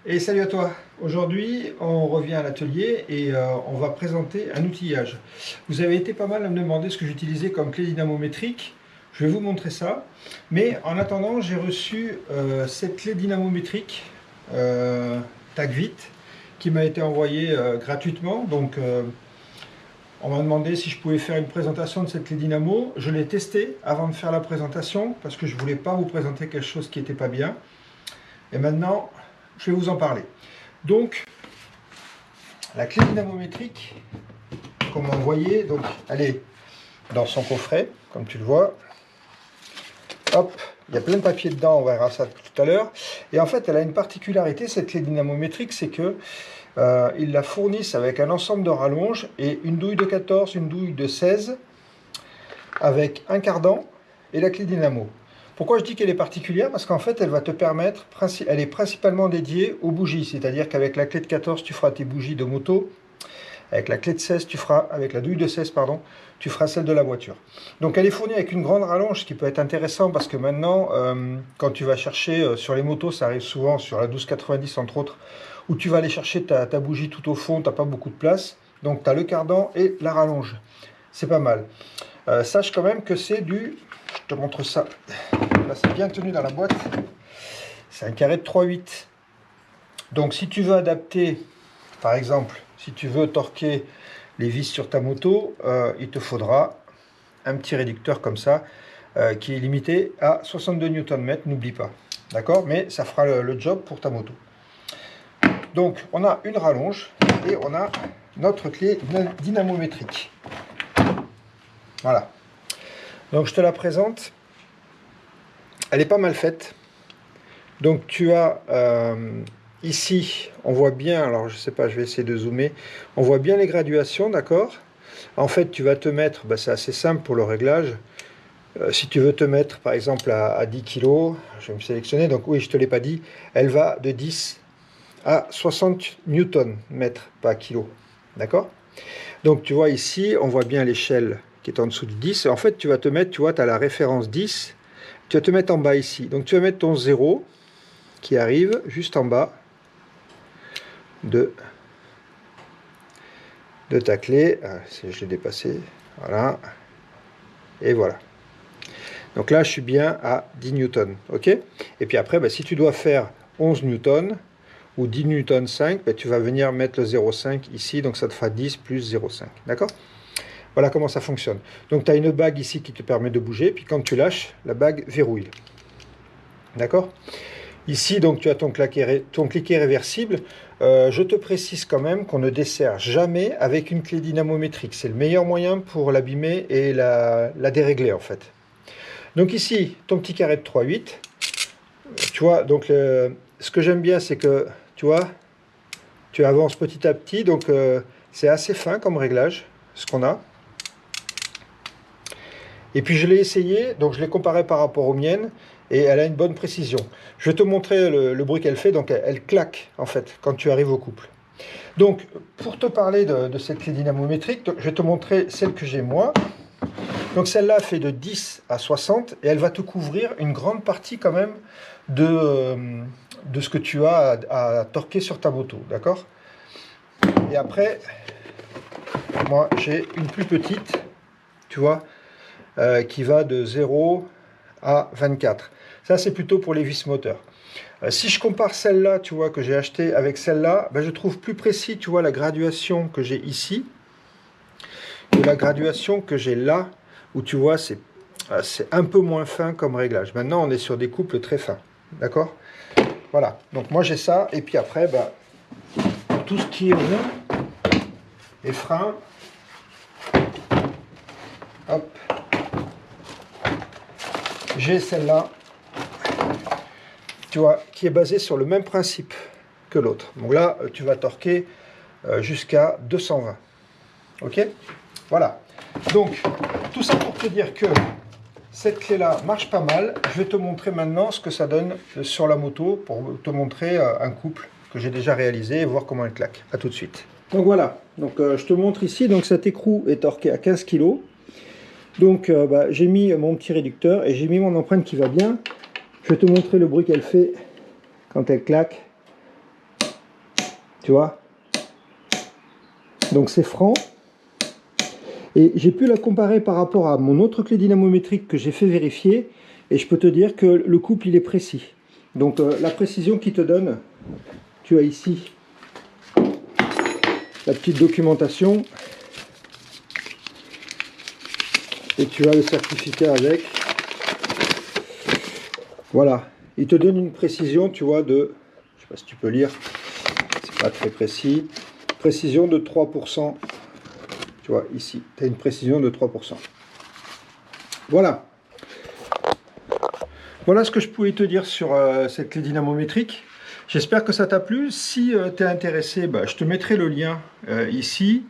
Et salut à toi. Aujourd'hui, on revient à l'atelier et on va présenter un outillage. Vous avez été pas mal à me demander ce que j'utilisais comme clé dynamométrique. Je vais vous montrer ça. Mais en attendant, j'ai reçu cette clé dynamométrique Tagvit qui m'a été envoyée gratuitement. Donc, on m'a demandé si je pouvais faire une présentation de cette clé dynamo. Je l'ai testée avant de faire la présentation parce que je ne voulais pas vous présenter quelque chose qui n'était pas bien. Et maintenant, je vais vous en parler. Donc, la clé dynamométrique, comme on voyait, donc, elle est dans son coffret, comme tu le vois. Hop, il y a plein de papier dedans, on verra ça tout à l'heure. Et en fait, elle a une particularité, cette clé dynamométrique, c'est que ils la fournissent avec un ensemble de rallonges et une douille de 14, une douille de 16, avec un cardan et la clé dynamo. Pourquoi je dis qu'elle est particulière? Parce qu'en fait, elle va te permettre, elle est principalement dédiée aux bougies, c'est-à-dire qu'avec la clé de 14, tu feras tes bougies de moto, avec la clé de 16, avec la douille de 16, pardon, tu feras celle de la voiture. Donc elle est fournie avec une grande rallonge, ce qui peut être intéressant parce que maintenant, quand tu vas chercher sur les motos, ça arrive souvent sur la 1290 entre autres, où tu vas aller chercher ta bougie tout au fond, tu n'as pas beaucoup de place, donc tu as le cardan et la rallonge. C'est pas mal. Sache quand même que c'est du... Je te montre ça. Là, c'est bien tenu dans la boîte. C'est un carré de 3,8. Donc, si tu veux adapter, par exemple, si tu veux torquer les vis sur ta moto, il te faudra un petit réducteur comme ça, qui est limité à 62 Nm, n'oublie pas. D'accord? Mais ça fera le job pour ta moto. Donc, on a une rallonge et on a notre clé dynamométrique. Voilà. Donc je te la présente. Elle est pas mal faite. Donc tu as ici, on voit bien, alors je sais pas, je vais essayer de zoomer. On voit bien les graduations, d'accord? En fait, tu vas te mettre, c'est assez simple pour le réglage. Si tu veux te mettre par exemple à 10 kg, je vais me sélectionner, donc oui, je te l'ai pas dit, elle va de 10 à 60 Nm, pas kilo. D'accord? Donc tu vois ici, on voit bien l'échelle qui est en dessous du 10. En fait, tu vas te mettre, tu vois, tu as la référence 10. Tu vas te mettre en bas ici. Donc tu vas mettre ton 0 qui arrive juste en bas de ta clé. Je l'ai dépassé. Voilà. Et voilà. Donc là, je suis bien à 10 newtons. OK? Et puis après, si tu dois faire 11 newtons ou 10 newtons 5, tu vas venir mettre le 0,5 ici. Donc ça te fera 10 plus 0,5. D'accord? Voilà comment ça fonctionne. Donc tu as une bague ici qui te permet de bouger, puis quand tu lâches, la bague verrouille. D'accord? Ici, donc tu as ton cliquet réversible. Je te précise quand même qu'on ne dessert jamais avec une clé dynamométrique. C'est le meilleur moyen pour l'abîmer et la dérégler en fait. Donc ici, ton petit carré de 3,8. Tu vois, donc ce que j'aime bien, c'est que tu vois, tu avances petit à petit. Donc c'est assez fin comme réglage, ce qu'on a. Et puis je l'ai essayé, donc je l'ai comparé par rapport aux miennes, et elle a une bonne précision. Je vais te montrer le bruit qu'elle fait, donc elle claque en fait quand tu arrives au couple. Donc pour te parler de cette clé dynamométrique, je vais te montrer celle que j'ai moi. Donc celle-là fait de 10 à 60 et elle va te couvrir une grande partie quand même de ce que tu as à torquer sur ta moto, d'accord? Et après, moi j'ai une plus petite, tu vois, qui va de 0 à 24. Ça, c'est plutôt pour les vis moteurs. Si je compare celle-là, tu vois, que j'ai acheté avec celle-là, je trouve plus précis, tu vois, la graduation que j'ai ici, et la graduation que j'ai là, où tu vois, c'est un peu moins fin comme réglage. Maintenant, on est sur des couples très fins. D'accord? Voilà. Donc, moi, j'ai ça. Et puis après, tout ce qui est roue et frein, hop, j'ai celle-là, tu vois, qui est basée sur le même principe que l'autre. Donc là, tu vas torquer jusqu'à 220. Ok? Voilà. Donc, tout ça pour te dire que cette clé-là marche pas mal. Je vais te montrer maintenant ce que ça donne sur la moto pour te montrer un couple que j'ai déjà réalisé et voir comment elle claque. A tout de suite. Donc voilà, donc, je te montre ici, donc cet écrou est torqué à 15 kg. Donc j'ai mis mon petit réducteur et j'ai mis mon empreinte qui va bien. Je vais te montrer le bruit qu'elle fait quand elle claque. Tu vois, elle claque. Donc voilà, donc je vais te montrer ici. Donc cet écrou est torqué à 15 kg. Donc j'ai mis mon petit réducteur et j'ai mis mon empreinte qui va bien. Je vais te montrer le bruit qu'elle fait quand elle claque. Tu vois, elle claque. Donc voilà, donc je vais te montrer le bruit qu'elle fait Tu vois? Donc c'est franc. Et j'ai pu la comparer par rapport à mon autre clé dynamométrique que j'ai fait vérifier. Et je peux te dire que le couple, il est précis. Donc la précision qui te donne, tu as ici la petite documentation. Et tu as le certificat avec. Voilà. Il te donne une précision, tu vois, de... Je sais pas si tu peux lire. C'est pas très précis. Précision de 3%. Tu vois, ici, tu as une précision de 3%. Voilà. Voilà ce que je pouvais te dire sur cette clé dynamométrique. J'espère que ça t'a plu. Si tu es intéressé, bah, je te mettrai le lien ici.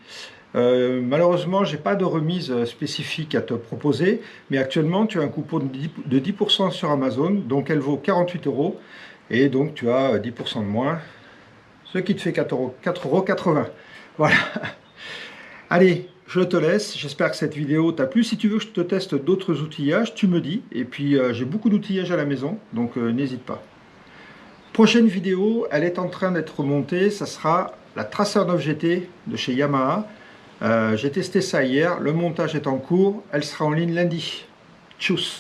Malheureusement, j'ai pas de remise spécifique à te proposer, mais actuellement, tu as un coupon de 10% sur Amazon, donc elle vaut 48 €, et donc tu as 10% de moins, ce qui te fait 4,80 €. Voilà. Allez, je te laisse. J'espère que cette vidéo t'a plu. Si tu veux que je te teste d'autres outillages, tu me dis. Et puis, j'ai beaucoup d'outillages à la maison, donc n'hésite pas. Prochaine vidéo, elle est en train d'être montée. Ça sera la Tracer 9 GT de chez Yamaha. J'ai testé ça hier. Le montage est en cours. Elle sera en ligne lundi. Tchuss!